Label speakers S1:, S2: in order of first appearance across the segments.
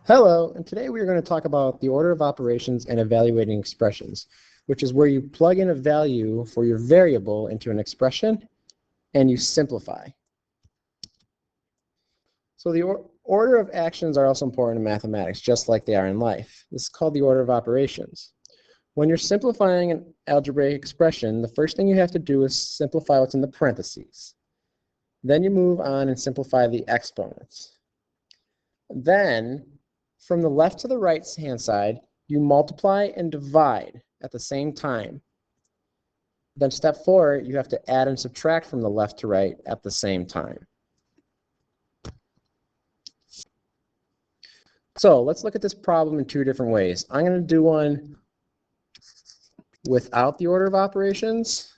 S1: Hello, and today we are going to talk about the order of operations and evaluating expressions, which is where you plug in a value for your variable into an expression and you simplify. So the order of actions are also important in mathematics, just like they are in life. This is called the order of operations. When you're simplifying an algebraic expression, the first thing you have to do is simplify what's in the parentheses. Then you move on and simplify the exponents. Then, from the left to the right hand side, you multiply and divide at the same time. Then step 4, you have to add and subtract from the left to right at the same time. So let's look at this problem in two different ways. I'm going to do one without the order of operations.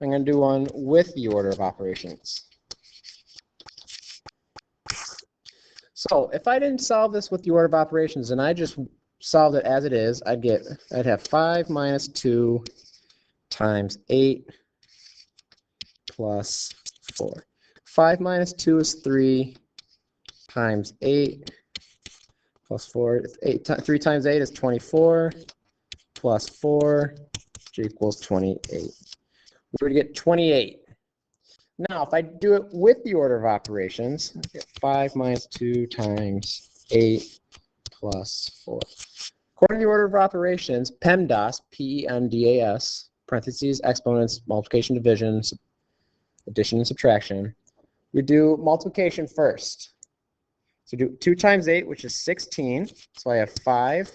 S1: I'm going to do one with the order of operations. So if I didn't solve this with the order of operations and I just solved it as it is, I'd have 5 minus 2 times 8 plus 4. 5 minus 2 is 3 times 8 plus 4. 3 times 8 is 24 plus 4, which equals 28. We're going to get 28. Now, if I do it with the order of operations, I get 5 minus 2 times 8 plus 4. According to the order of operations, PEMDAS, P-E-M-D-A-S, parentheses, exponents, multiplication, division, addition, and subtraction, we do multiplication first. So do 2 times 8, which is 16. So I have 5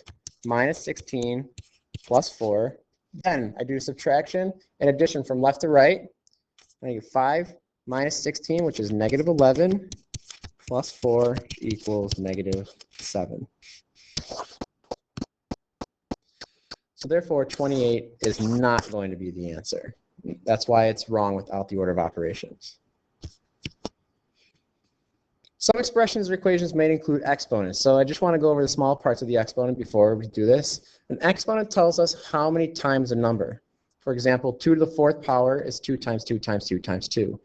S1: minus 16 plus 4. Then I do subtraction and addition from left to right. I get 5 minus 16, which is negative 11, plus 4 equals negative 7. So therefore, 28 is not going to be the answer. That's why it's wrong without the order of operations. Some expressions or equations may include exponents. So I just want to go over the small parts of the exponent before we do this. An exponent tells us how many times a number. For example, 2 to the 4th power is 2 times 2 times 2 times 2.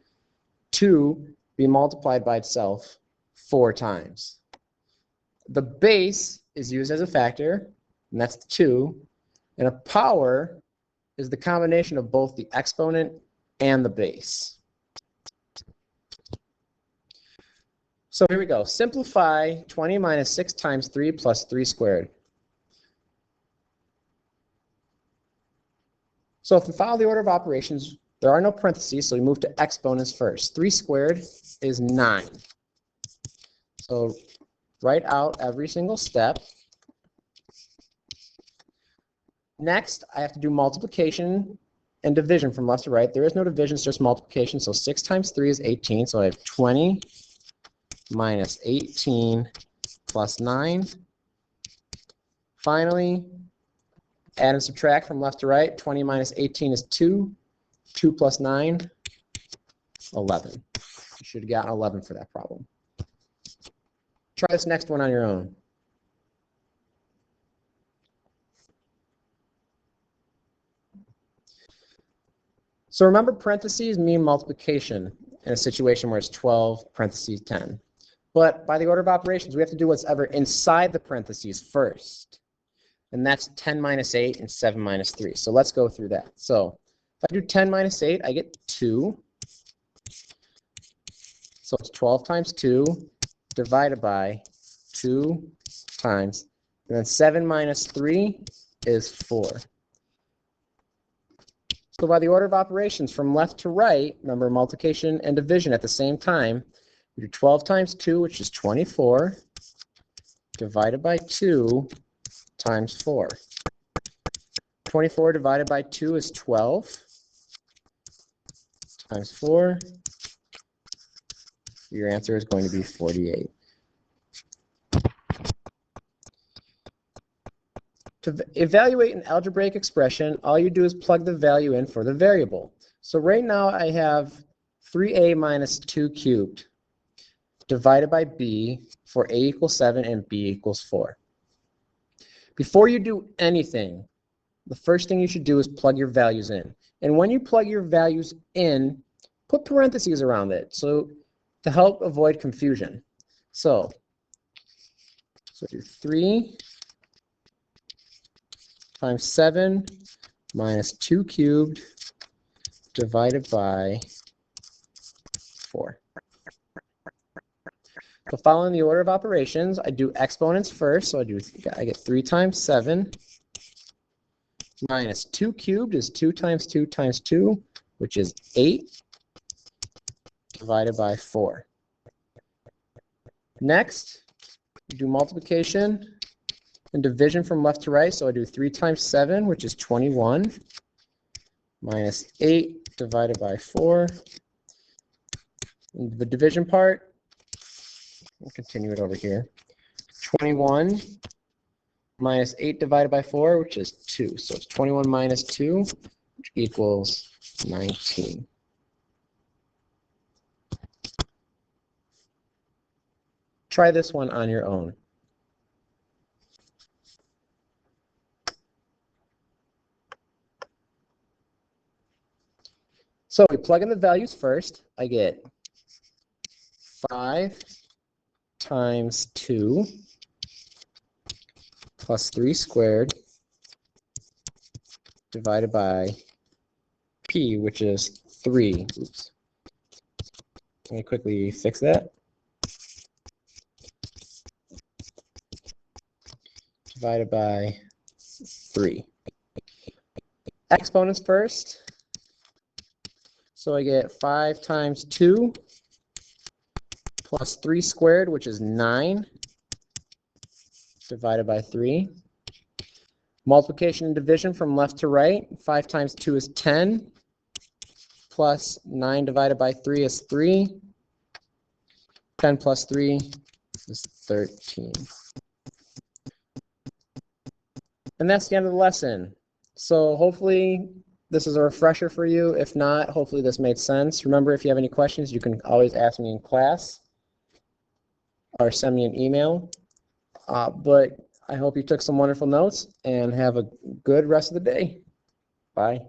S1: 2 be multiplied by itself 4 times. The base is used as a factor, and that's 2. And a power is the combination of both the exponent and the base. So here we go. Simplify 20 minus 6 times 3 plus 3 squared. So if we follow the order of operations, there are no parentheses, so we move to exponents first. 3 squared is 9. So write out every single step. Next, I have to do multiplication and division from left to right. There is no division, it's just multiplication. So 6 times 3 is 18. So I have 20 minus 18 plus 9. Finally, add and subtract from left to right. 20 minus 18 is 2. 2 plus 9, 11. You should have gotten 11 for that problem. Try this next one on your own. So remember, parentheses mean multiplication in a situation where it's 12 parentheses 10. But by the order of operations, we have to do what's ever inside the parentheses first. And that's 10 minus 8 and 7 minus 3. So let's go through that. So if I do 10 minus 8, I get 2. So it's 12 times 2 divided by 2 times. And then 7 minus 3 is 4. So by the order of operations from left to right, remember multiplication and division at the same time, we do 12 times 2, which is 24, divided by 2 times 4. 24 divided by 2 is 12 times 4. Your answer is going to be 48. To evaluate an algebraic expression, all you do is plug the value in for the variable. So right now I have 3a minus 2 cubed divided by b for a equals 7 and b equals 4. Before you do anything, the first thing you should do is plug your values in. And when you plug your values in, put parentheses around it. So to help avoid confusion. So do 3 times 7 minus 2 cubed divided by 4. So following the order of operations, I do exponents first. So I get 3 times 7 minus 2 cubed is 2 times 2 times 2, which is 8 divided by 4. Next, we do multiplication and division from left to right. So I do 3 times 7, which is 21, minus 8 divided by 4. And the division part, we'll continue it over here. 21 minus 8 divided by 4, which is 2. So it's 21 minus 2, which equals 19. Try this one on your own. So we plug in the values first. I get 5 times 2 plus 3 squared divided by p, which is 3. Oops. Let me quickly fix that. Divided by 3. Exponents first. So I get 5 times 2 plus 3 squared, which is 9, divided by 3. Multiplication and division from left to right. 5 times 2 is 10, plus 9 divided by 3 is 3. 10 plus 3 is 13. And that's the end of the lesson. So hopefully this is a refresher for you. If not, hopefully this made sense. Remember, if you have any questions, you can always ask me in class or send me an email. But I hope you took some wonderful notes and have a good rest of the day. Bye.